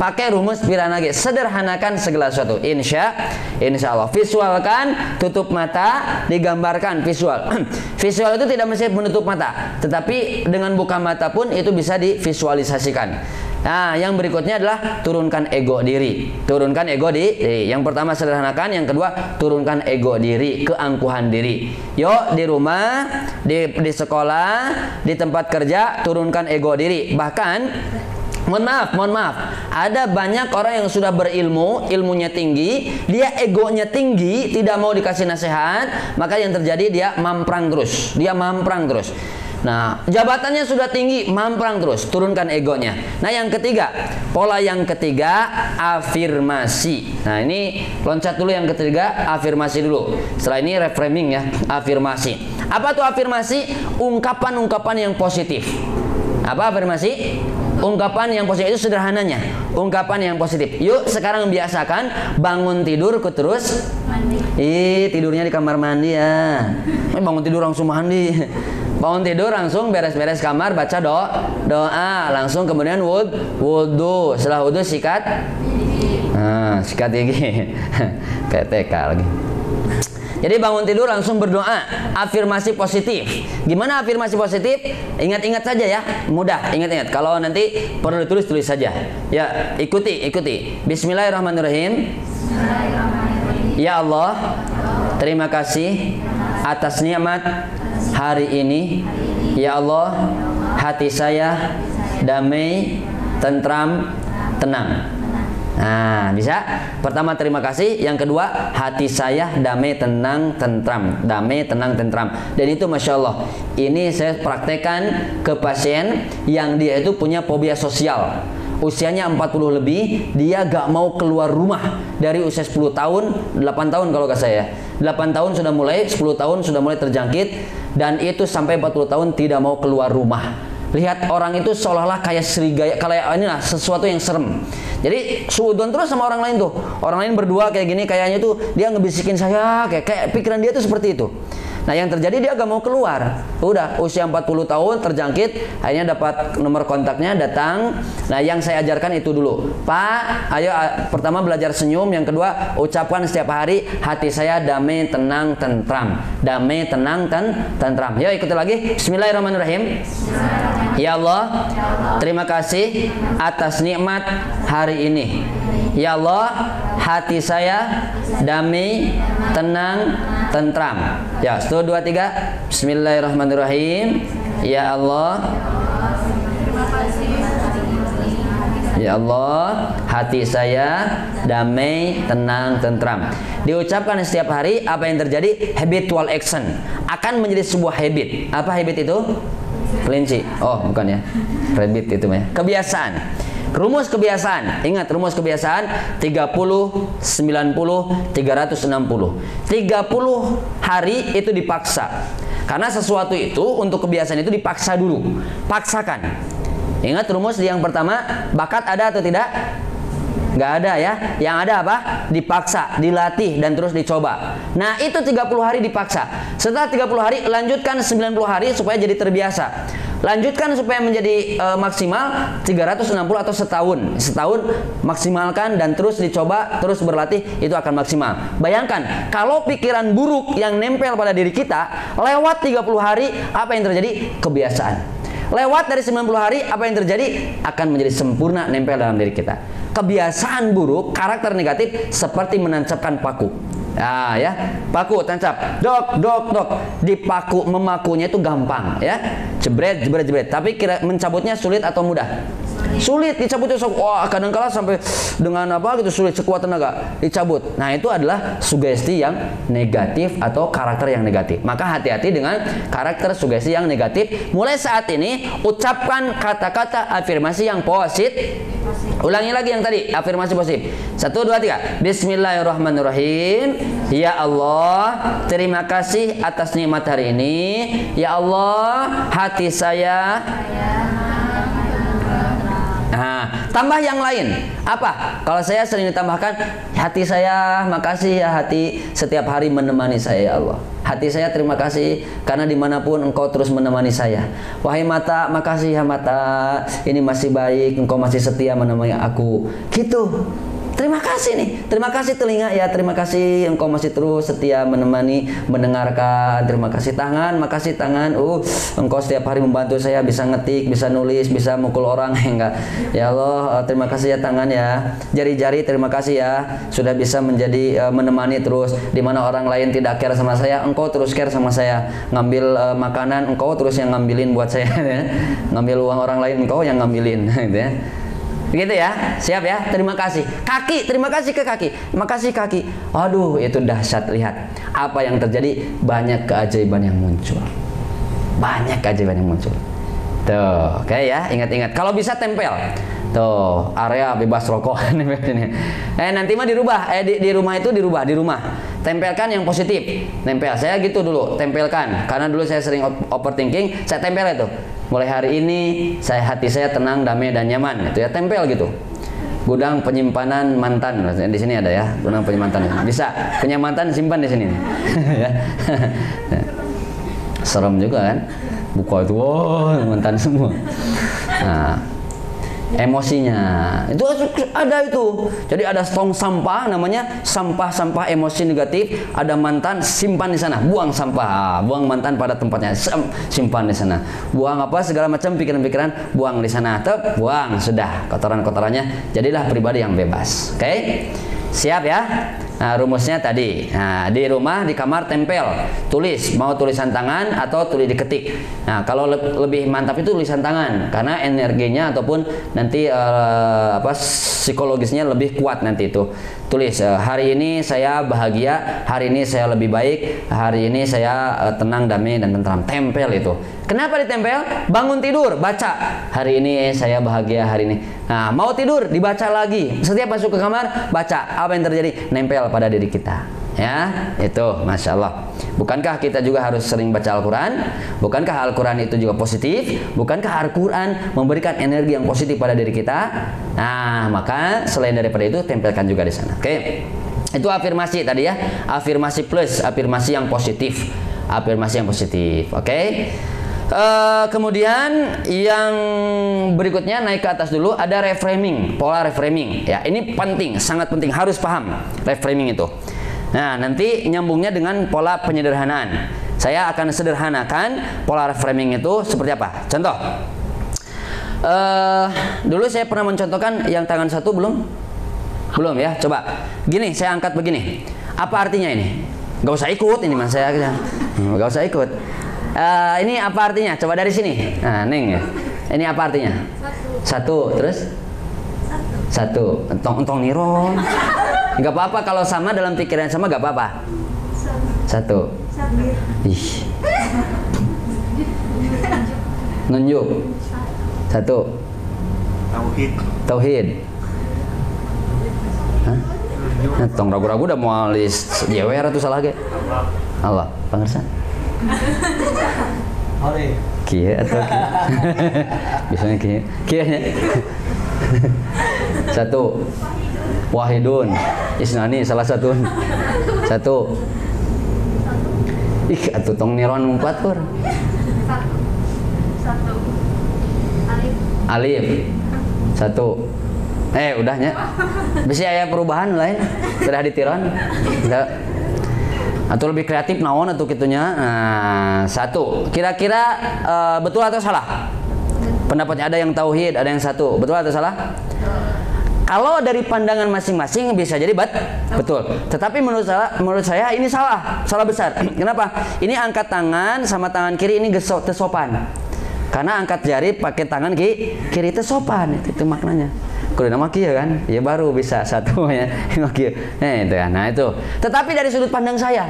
pakai rumus Piranagi, sederhanakan segala sesuatu. Insya Allah. Visualkan, tutup mata, digambarkan visual. Visual itu tidak mesti menutup mata, tetapi dengan buka mata pun itu bisa divisualisasikan. Nah, yang berikutnya adalah turunkan ego diri. Turunkan ego diri. Yang pertama sederhanakan, yang kedua turunkan ego diri, keangkuhan diri. Yuk di rumah, di sekolah, di tempat kerja, turunkan ego diri. Bahkan mohon maaf, ada banyak orang yang sudah berilmu, ilmunya tinggi, dia egonya tinggi, tidak mau dikasih nasihat, maka yang terjadi dia mamprang terus. Nah, jabatannya sudah tinggi, mamprang terus, turunkan egonya. Nah, yang ketiga, pola yang ketiga, afirmasi. Nah, ini loncat dulu yang ketiga, afirmasi dulu. Setelah ini reframing ya, afirmasi. Apa tuh afirmasi? Ungkapan-ungkapan yang positif. Apa afirmasi? Ungkapan yang positif, itu sederhananya. Ungkapan yang positif. Yuk sekarang biasakan bangun tidur terus mandi. Tidurnya di kamar mandi ya. Bangun tidur langsung mandi. Bangun tidur langsung beres-beres kamar, baca doa, langsung kemudian wudhu. Setelah wudhu sikat gigi. PTK lagi. Jadi bangun tidur langsung berdoa, afirmasi positif. Gimana afirmasi positif? Ingat-ingat saja ya, mudah. Ingat-ingat. Kalau nanti perlu ditulis saja. Ya, ikuti. Bismillahirrahmanirrahim. Ya Allah, terima kasih atas nikmat hari ini. Ya Allah, hati saya damai, tentram, tenang. Nah, bisa. Pertama terima kasih, yang kedua hati saya damai, tenang, tentram. Damai, tenang, tentram. Dan itu Masya Allah, ini saya praktekkan ke pasien yang dia itu punya fobia sosial. Usianya 40 lebih, dia gak mau keluar rumah dari usia 10 tahun, 8 tahun kalau gak saya. 8 tahun sudah mulai, 10 tahun sudah mulai terjangkit, dan itu sampai 40 tahun tidak mau keluar rumah. Lihat orang itu seolah-olah kayak serigala, kayak inilah sesuatu yang serem. Jadi suudon terus sama orang lain tuh. Orang lain berdua kayak gini, kayaknya tuh dia ngebisikin saya, kayak pikiran dia tuh seperti itu. Nah, yang terjadi dia gak mau keluar. Udah usia 40 tahun terjangkit, akhirnya dapat nomor kontaknya, datang. Nah, yang saya ajarkan itu dulu. Pak, ayo pertama belajar senyum, yang kedua ucapkan setiap hari hati saya damai, tenang, tentram. Damai, tenang, tentram. Yuk ikuti lagi. Bismillahirrahmanirrahim. Ya Allah, terima kasih atas nikmat hari ini. Ya Allah, hati saya damai, tenang, tentram. Ya, 1, 2, 3. Bismillahirrahmanirrahim. Ya Allah, ya Allah, hati saya damai, tenang, tentram. Diucapkan setiap hari, apa yang terjadi? Habitual action akan menjadi sebuah habit. Apa habit itu? Kelinci. Oh, bukan ya. Rabbit itu ya. Kebiasaan. Rumus kebiasaan. Ingat rumus kebiasaan 30, 90, 360. 30 hari itu dipaksa. Karena sesuatu itu untuk kebiasaan itu dipaksa dulu. Paksakan. Ingat rumus yang pertama, bakat ada atau tidak? Nggak ada ya. Yang ada apa? Dipaksa, dilatih, dan terus dicoba. Nah, itu 30 hari dipaksa. Setelah 30 hari, lanjutkan 90 hari supaya jadi terbiasa. Lanjutkan supaya menjadi maksimal 360 atau setahun. Setahun maksimalkan dan terus dicoba, terus berlatih, itu akan maksimal. Bayangkan, kalau pikiran buruk yang nempel pada diri kita, lewat 30 hari, apa yang terjadi? Kebiasaan. Lewat dari 90 hari, apa yang terjadi? Akan menjadi sempurna nempel dalam diri kita. Kebiasaan buruk, karakter negatif seperti menancapkan paku. Nah, ya, paku tancap, dok. Dipaku, memakunya itu gampang, ya, jebret. Tapi mencabutnya sulit atau mudah? Sulit. Dicabutnya, wah, kadang-kala sampai dengan apa gitu, sulit, sekuat tenaga dicabut. Nah, itu adalah sugesti yang negatif atau karakter yang negatif. Maka hati-hati dengan karakter sugesti yang negatif. Mulai saat ini ucapkan kata-kata afirmasi yang positif. Ulangi lagi yang tadi, afirmasi positif. 1, 2, 3. Bismillahirrahmanirrahim. Ya Allah, terima kasih atas nikmat hari ini. Ya Allah, hati saya. Nah, Tambah yang lain. Apa? Kalau saya sering ditambahkan, hati saya, makasih ya hati, setiap hari menemani saya ya Allah. Hati saya terima kasih karena dimanapun engkau terus menemani saya. Wahai mata, makasih ya mata, ini masih baik, engkau masih setia menemani aku. Gitu. Terima kasih nih, terima kasih telinga ya, terima kasih engkau masih terus setia menemani, mendengarkan. Terima kasih tangan, makasih tangan, engkau setiap hari membantu saya bisa ngetik, bisa nulis, bisa mukul orang. Enggak, ya Allah, terima kasih ya tangan ya. Jari-jari terima kasih ya, sudah bisa menjadi menemani terus. Dimana orang lain tidak care sama saya, engkau terus care sama saya. Ngambil makanan, engkau terus yang ngambilin buat saya. Ya. Ngambil uang orang lain, engkau yang ngambilin. Gitu ya. Begitu ya, siap ya, terima kasih. Kaki, terima kasih ke kaki, makasih kaki. Aduh, itu dahsyat. Lihat apa yang terjadi, banyak keajaiban yang muncul. Banyak keajaiban yang muncul. Tuh, oke ya, ingat-ingat. Kalau bisa tempel. Tuh, area bebas rokok. Nanti mah dirubah. Di rumah itu dirubah, di rumah. Tempelkan yang positif. Tempel, saya gitu dulu, tempelkan. Karena dulu saya sering overthinking, saya tempel itu. Mulai hari ini hati saya tenang, damai dan nyaman. Itu ya, tempel gitu. Gudang penyimpanan mantan. Di sini ada ya, gudang penyimpanan. Bisa punya mantan simpan di sini. Ya. Serem juga kan? Buka itu, mantan semua. Nah, emosinya itu ada itu. Jadi ada tong sampah, namanya sampah-sampah emosi negatif. Ada mantan, simpan di sana, buang sampah, buang mantan pada tempatnya, simpan di sana. Buang apa segala macam pikiran-pikiran, buang di sana. Tuh, buang sudah kotoran-kotorannya. Jadilah pribadi yang bebas. Oke? Siap ya? Nah, rumusnya tadi. Nah, di rumah, di kamar tempel, tulis, mau tulisan tangan atau tulis diketik. Nah, kalau lebih mantap itu tulisan tangan karena energinya ataupun nanti psikologisnya lebih kuat nanti itu. Tulis, hari ini saya bahagia, hari ini saya lebih baik, hari ini saya tenang, damai dan tentram. Tempel itu. Kenapa ditempel? Bangun tidur, baca. Hari ini saya bahagia, hari ini. Nah, mau tidur, dibaca lagi. Setiap masuk ke kamar, baca. Apa yang terjadi? Nempel pada diri kita. Ya, itu Masya Allah. Bukankah kita juga harus sering baca Al-Quran? Bukankah Al-Quran itu juga positif? Bukankah Al-Quran memberikan energi yang positif pada diri kita? Nah, maka selain daripada itu, tempelkan juga di sana. Oke, itu afirmasi tadi ya. Afirmasi plus, afirmasi yang positif. Afirmasi yang positif. Oke. Kemudian yang berikutnya naik ke atas dulu, ada reframing, pola reframing. Ya, ini penting, sangat penting, harus paham reframing itu. Nah, nanti nyambungnya dengan pola penyederhanaan. Saya akan sederhanakan pola reframing itu seperti apa. Contoh, dulu saya pernah mencontohkan yang tangan satu belum ya. Coba gini, saya angkat begini. Apa artinya ini? Gak usah ikut ini mas, saya gak usah ikut. Ini apa artinya? Coba dari sini. Nah, Neng ya. Ini apa artinya? Satu. Terus? Satu. Entong niron. Gak apa-apa kalau sama dalam pikiran sama, gak apa-apa. Satu. Ih. Nunjuk. Satu. Tauhid. Hah? Tong ragu-ragu udah mau list jewer atau salah ge. Allah, pangersan. Kia atau kia? Biasanya kia nya. Satu. Wahidun Isnani salah satu. Ih, atuh tong niron 4 pur. Satu. Alif. Satu. Udahnya. Bisa aya perubahan lain? Sudah ditiron? Enggak. Atau lebih kreatif naon atau kitunya. Nah, satu. Kira-kira betul atau salah? Pendapatnya ada yang tauhid, ada yang satu. Betul atau salah? Kalau dari pandangan masing-masing bisa jadi betul. Tetapi menurut saya ini salah besar. Kenapa? Ini angkat tangan sama tangan kiri ini tersopan. Karena angkat jari pakai tangan kiri tersopan. Itu maknanya. Kudu nama kieu kan? Ya baru bisa satu ya. Itu kan. Nah, itu. Tetapi dari sudut pandang saya,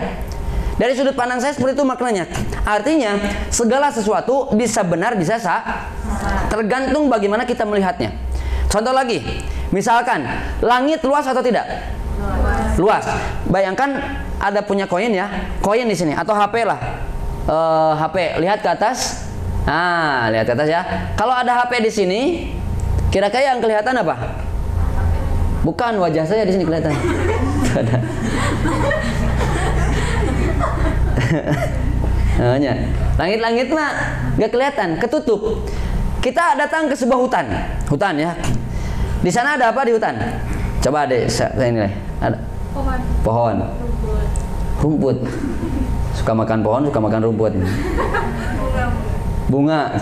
seperti itu maknanya. Artinya segala sesuatu bisa benar, bisa tergantung bagaimana kita melihatnya. Contoh lagi, misalkan langit luas atau tidak? Luas. Bayangkan ada punya koin ya, koin di sini atau HP lah. HP, lihat ke atas. Nah, lihat ke atas ya. Kalau ada HP di sini, Kira-kira yang kelihatan apa? Bukan, wajah saya di sini kelihatan. Ada. Namanya langit-langit mah nggak kelihatan, ketutup. Kita datang ke sebuah hutan ya. Di sana ada apa di hutan? Coba deh, saya nilai. Ada pohon, rumput. Suka makan pohon, suka makan rumput. Bunga.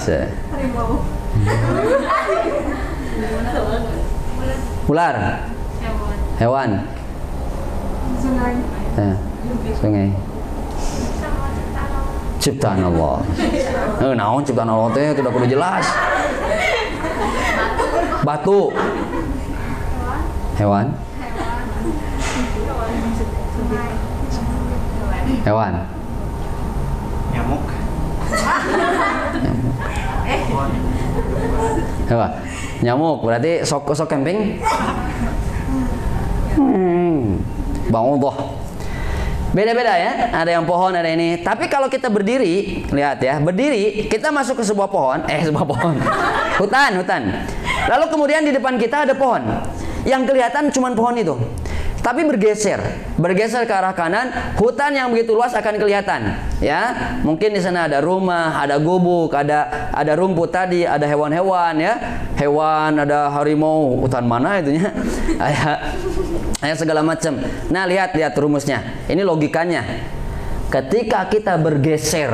Ular. Hewan. Sungai. Ciptaan Allah. Naon ciptaan Allah teh tidak perlu jelas. Batu. Hewan. Hewan. Nyamuk. Apa? Nyamuk berarti sok camping. Bang Allah. Beda-beda ya, ada yang pohon, ada ini. Tapi kalau kita berdiri, lihat ya, berdiri, kita masuk ke sebuah pohon, hutan. Lalu kemudian di depan kita ada pohon. Yang kelihatan cuma pohon itu. Tapi bergeser ke arah kanan, hutan yang begitu luas akan kelihatan, ya. Mungkin di sana ada rumah, ada gubuk, ada rumput tadi, ada hewan-hewan, ya. Hewan, ada harimau, hutan mana itunya? Ayah segala macam. Nah, lihat rumusnya. Ini logikanya. Ketika kita bergeser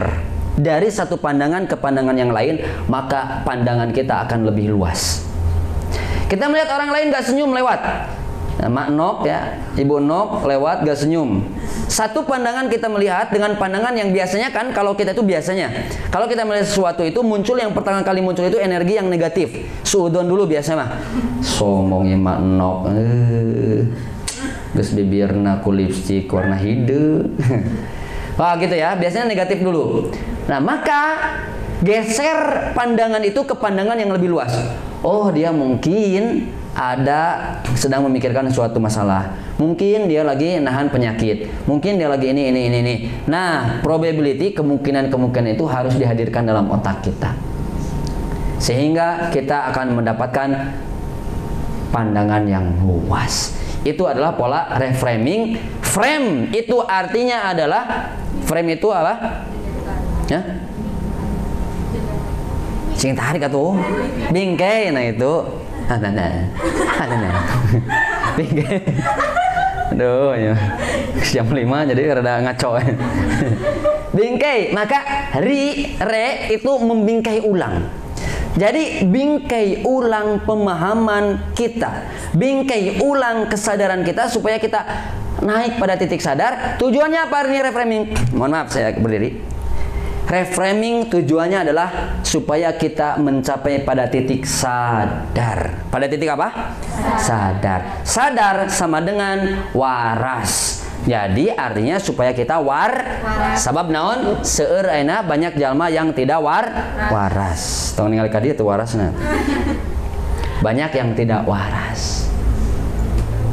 dari satu pandangan ke pandangan yang lain, maka pandangan kita akan lebih luas. Kita melihat orang lain gak senyum lewat. Nah, Mak Nok ya, Ibu Nok lewat gak senyum. Satu pandangan kita melihat dengan pandangan yang biasanya kan, kalau kita itu biasanya, kalau kita melihat sesuatu itu muncul, yang pertama kali muncul itu energi yang negatif. Suudon dulu biasanya mah. Sombongnya Mak Nok. Geus bibirna ku lipstik warna hideu. Wah gitu ya, biasanya negatif dulu. Nah, maka geser pandangan itu ke pandangan yang lebih luas. Oh, dia mungkin sedang memikirkan suatu masalah. Mungkin dia lagi nahan penyakit. Mungkin dia lagi ini. Nah, probability, kemungkinan itu harus dihadirkan dalam otak kita. Sehingga kita akan mendapatkan pandangan yang luas. Itu adalah pola reframing. Frame itu artinya adalah, frame itu apa? Ya? Sing tarik atuh. Bingkai, nah itu. Bingkai. Aduh, ya. Jam 5 jadi rada ngaco. Bingkai, maka re itu membingkai ulang. Jadi bingkai ulang pemahaman kita, bingkai ulang kesadaran kita supaya kita naik pada titik sadar. Tujuannya apa ini reframing? Mohon maaf saya berdiri. Reframing tujuannya adalah supaya kita mencapai pada titik sadar. Pada titik apa? Sadar. Sadar sama dengan waras. Jadi artinya supaya kita waras. Sabab naon? Seueur ayeuna banyak jalma yang tidak waras. Tong ningali ka dieu teu warasna. Banyak yang tidak waras.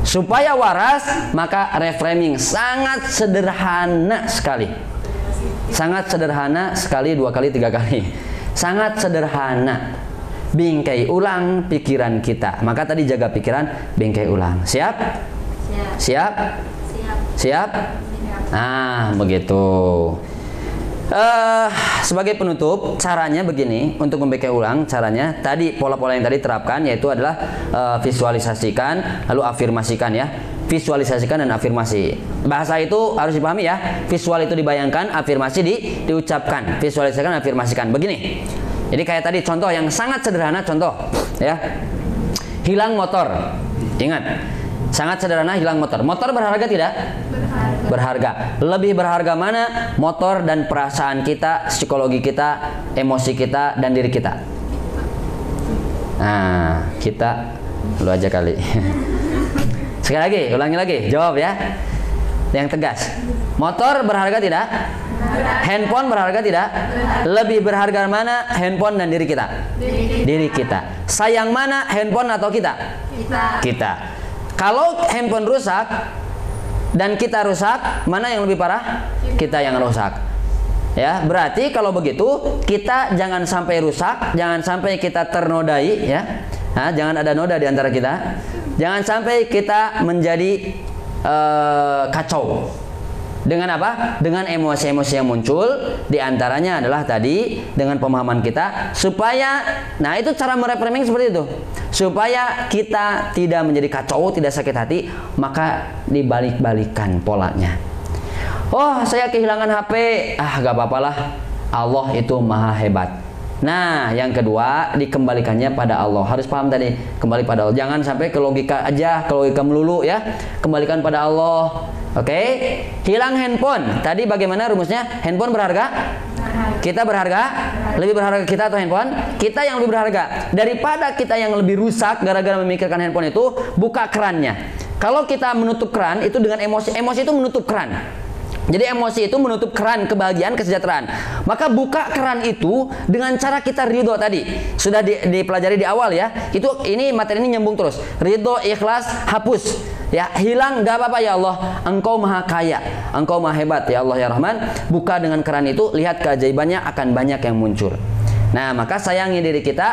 Supaya waras, maka reframing sangat sederhana sekali. Sangat sederhana sekali, 2 kali, 3 kali. Sangat sederhana. Bingkai ulang pikiran kita. Maka tadi jaga pikiran, bingkai ulang. Siap? Siap? Siap? Nah, begitu. Sebagai penutup, caranya begini untuk membingkai ulang. Caranya tadi, pola-pola yang tadi terapkan, yaitu adalah visualisasikan, lalu afirmasikan ya. Visualisasikan dan afirmasi. Bahasa itu harus dipahami ya. Visual itu dibayangkan, afirmasi diucapkan. Visualisasikan, afirmasikan. Begini. Jadi kayak tadi contoh yang sangat sederhana, contoh ya. Hilang motor. Ingat. Sangat sederhana, hilang motor. Motor berharga tidak? Berharga. Lebih berharga mana? Motor dan perasaan kita, psikologi kita, emosi kita, dan diri kita. Nah, kita lu aja kali. Sekali lagi, ulangi lagi, jawab ya. Yang tegas. Motor berharga tidak? Handphone berharga tidak? Lebih berharga mana? Handphone dan diri kita? Diri kita. Sayang mana? Handphone atau kita? Kita. Kalau handphone rusak dan kita rusak, mana yang lebih parah? Kita yang rusak. Ya, berarti kalau begitu kita jangan sampai rusak, jangan sampai kita ternodai ya. Nah, jangan ada noda di antara kita. Jangan sampai kita menjadi kacau. Dengan apa? Dengan emosi-emosi yang muncul. Di antaranya adalah tadi dengan pemahaman kita supaya, nah itu cara mereframing seperti itu. Supaya kita tidak menjadi kacau, tidak sakit hati, maka dibalik-balikan polanya. Oh, saya kehilangan HP. Gak apa-apalah. Allah itu maha hebat. Nah, yang kedua, dikembalikannya pada Allah. Harus paham tadi, kembali pada Allah. Jangan sampai ke logika aja, ke logika melulu ya. Kembalikan pada Allah. Oke, hilang handphone. Tadi bagaimana rumusnya? Handphone berharga? Kita berharga? Lebih berharga kita atau handphone? Kita yang lebih berharga. Daripada kita yang lebih rusak gara-gara memikirkan handphone itu, buka kerannya. Kalau kita menutup keran itu dengan emosi, emosi itu menutup keran. Jadi emosi itu menutup keran kebahagiaan, kesejahteraan. Maka buka keran itu dengan cara kita ridho tadi. Sudah dipelajari di awal ya. Ini materi ini nyambung terus. Ridho, ikhlas, hapus. Ya, hilang gak apa-apa ya Allah. Engkau maha kaya, Engkau maha hebat ya Allah ya Rahman. Buka dengan keran itu, lihat keajaibannya akan banyak yang muncul. Nah, maka sayangi diri kita.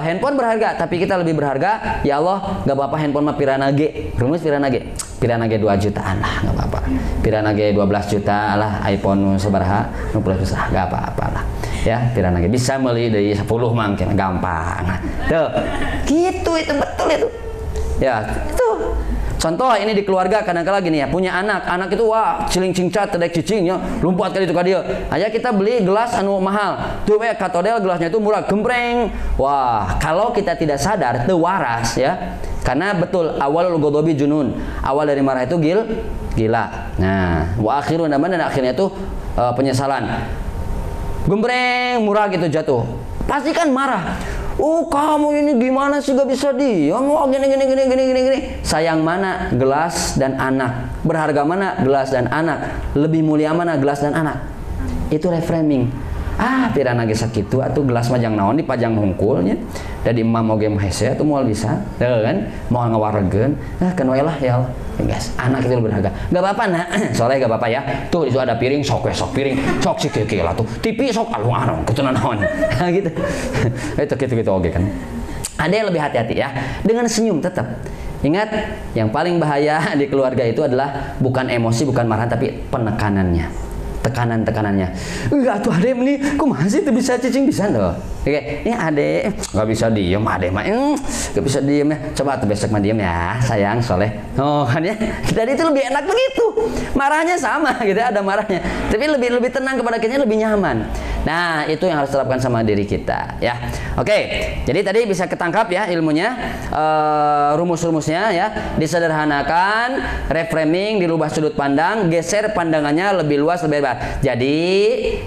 Handphone berharga, tapi kita lebih berharga. Ya Allah, gak apa-apa handphone mah Piranage. Rumus Piranage. Piranage 2 jutaan lah, gak apa-apa. Piranage 12 juta lah, iPhone sebaraha, 20 juta, gak apa-apa lah. Ya, Piranage bisa beli dari 10 mungkin, gampang. Tuh, gitu itu betul itu. Ya, itu. Contoh ini di keluarga kadang-kala gini ya, punya anak itu wah ciling cingcat tedek cicingnya, lompat kali itu ka dieu. Aya kita beli gelas anu mahal. Tuh katodel gelasnya itu murah, gempreng. Wah, kalau kita tidak sadar teu waras ya. Karena betul awalul ghadabi junun. Awal dari marah itu gila. Nah, wa akhirun dan akhirnya itu penyesalan. Gempreng murah gitu jatuh. Pasti kan marah. Oh, kamu ini gimana sih gak bisa diam? Oh, gini. Sayang mana gelas dan anak? Berharga mana gelas dan anak? Lebih mulia mana gelas dan anak? Itu reframing. Piranage sakitu atuh gelas majang naon dipajang hungkulnya. Jadi imam oge mah hese atuh moal bisa. Teu kan? Moal ngawaregeun. Kan wae lah ya Allah. Guys, anak itu lebih berharga. Gak apa-apa nak, soalnya gak apa-apa ya. Tuh itu ada piring, sok piring, sok si keke lah tuh. TV sok aluang, ketunan naon. Gitu. Itu gitu oke kan. Ada yang lebih hati-hati ya. Dengan senyum tetap. Ingat, yang paling bahaya di keluarga itu adalah bukan emosi, bukan marahan, tapi penekanannya. Tekanannya. Enggak tuh adem nih, kok masih tuh bisa cicing bisa tuh. Oke, ini adem nggak bisa diem, adem mah nggak bisa diem ya. Coba tuh besok mah diem ya, sayang soleh. Oh kan ya, jadi itu lebih enak begitu. Marahnya sama gitu, ada marahnya, tapi lebih tenang kepada kita, lebih nyaman. Nah itu yang harus terapkan sama diri kita ya. Oke, jadi tadi bisa ketangkap ya ilmunya, rumus-rumusnya ya, disederhanakan, reframing, dirubah sudut pandang, geser pandangannya lebih luas, lebih hebat. Jadi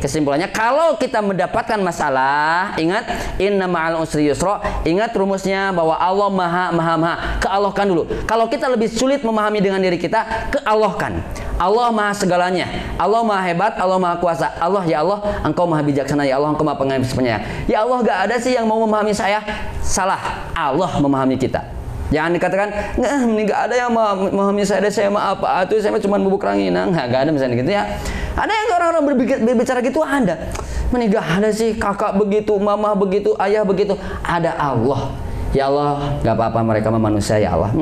kesimpulannya kalau kita mendapatkan masalah, ingat inna ma'al usri yusra, ingat rumusnya bahwa Allah maha, keallahkan dulu. Kalau kita lebih sulit memahami dengan diri kita, keallahkan. Allah maha segalanya, Allah maha hebat, Allah maha kuasa. Allah ya Allah, Engkau maha bijaksana ya Allah, Engkau maha penyayang. Ya Allah, gak ada sih yang mau memahami saya. Salah, Allah memahami kita. Jangan dikatakan, nggak ada yang memahami saya mah apa itu, saya cuma bubuk ranginang. Nggak ada misalnya gitu ya. Ada yang orang-orang berbicara gitu ada. Nggak ada sih kakak begitu, mama begitu, ayah begitu. Ada Allah. Ya Allah, nggak apa-apa mereka mah manusia ya Allah.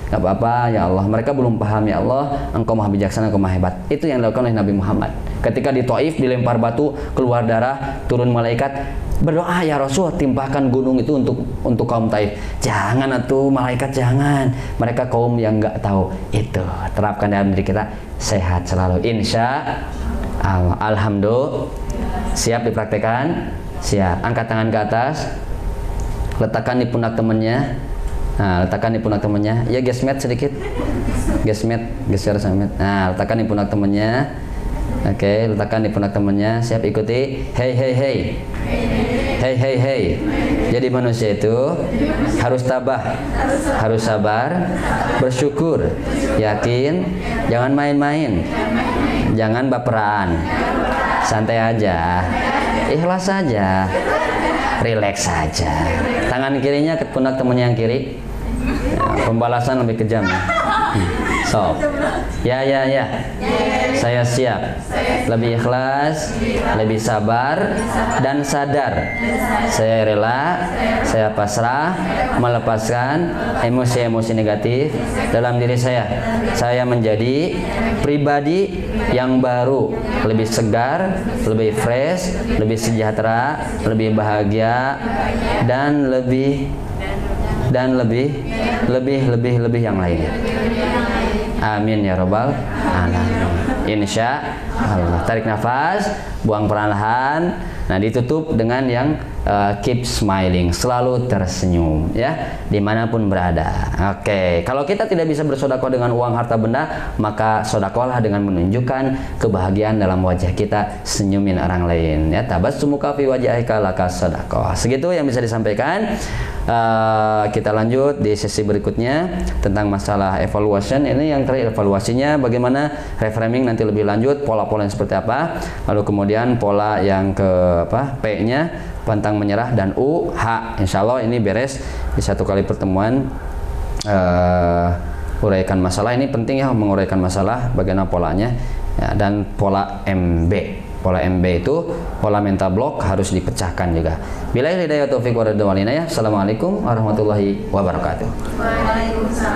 Gak apa-apa ya Allah, mereka belum paham ya Allah, Engkau maha bijaksana, Engkau maha hebat. Itu yang dilakukan oleh Nabi Muhammad. Ketika di Taif dilempar batu, keluar darah, turun malaikat, berdoa ya Rasul, timpahkan gunung itu untuk kaum Taif. Jangan atuh malaikat, jangan. Mereka kaum yang nggak tahu. Itu terapkan dalam diri kita, sehat selalu insya Allah. Alhamdulillah. Siap dipraktekkan? Siap. Angkat tangan ke atas, letakkan di pundak temannya. Nah, letakkan di pundak temannya. Ya, gesmet sedikit. Gesmet, geser sama. Nah, letakkan di pundak temannya. Oke, letakkan di pundak temannya. Siap, ikuti. Hey. Hey. Jadi manusia itu harus tabah, harus sabar, bersyukur, yakin, jangan main-main, jangan baperan, santai aja, ikhlas saja, rileks saja. Tangan kirinya ke pundak temannya yang kiri. Pembalasan lebih kejam ya. So, ya. Saya siap. Lebih ikhlas, lebih sabar, dan sadar. Saya rela, saya pasrah, melepaskan emosi-emosi negatif dalam diri saya. Saya menjadi pribadi yang baru, lebih segar, lebih fresh, lebih sejahtera, lebih bahagia, dan lebih yang lainnya. Amin ya robbal alamin. Insya Allah. Tarik nafas, buang perlahan. Nah, ditutup dengan yang keep smiling, selalu tersenyum, ya, dimanapun berada. Oke, kalau kita tidak bisa bersedekah dengan uang harta benda, maka sedekahlah dengan menunjukkan kebahagiaan dalam wajah kita, senyumin orang lain. Ya, tabassumuka fi wajhika lakas sedekah. Segitu yang bisa disampaikan. Kita lanjut di sesi berikutnya tentang masalah evaluation. Ini yang terakhir, evaluasinya bagaimana, reframing nanti lebih lanjut, pola-pola yang seperti apa, lalu kemudian pola yang ke P-nya pantang menyerah, dan U, H. Insya Allah ini beres di satu kali pertemuan. Uraikan masalah ini penting ya, menguraikan masalah bagaimana polanya ya, dan pola MB. Pola MB itu pola mental block harus dipecahkan juga. Billahi hidayah taufik wa ridwan ya. Assalamualaikum warahmatullahi wabarakatuh. Waalaikumsalam.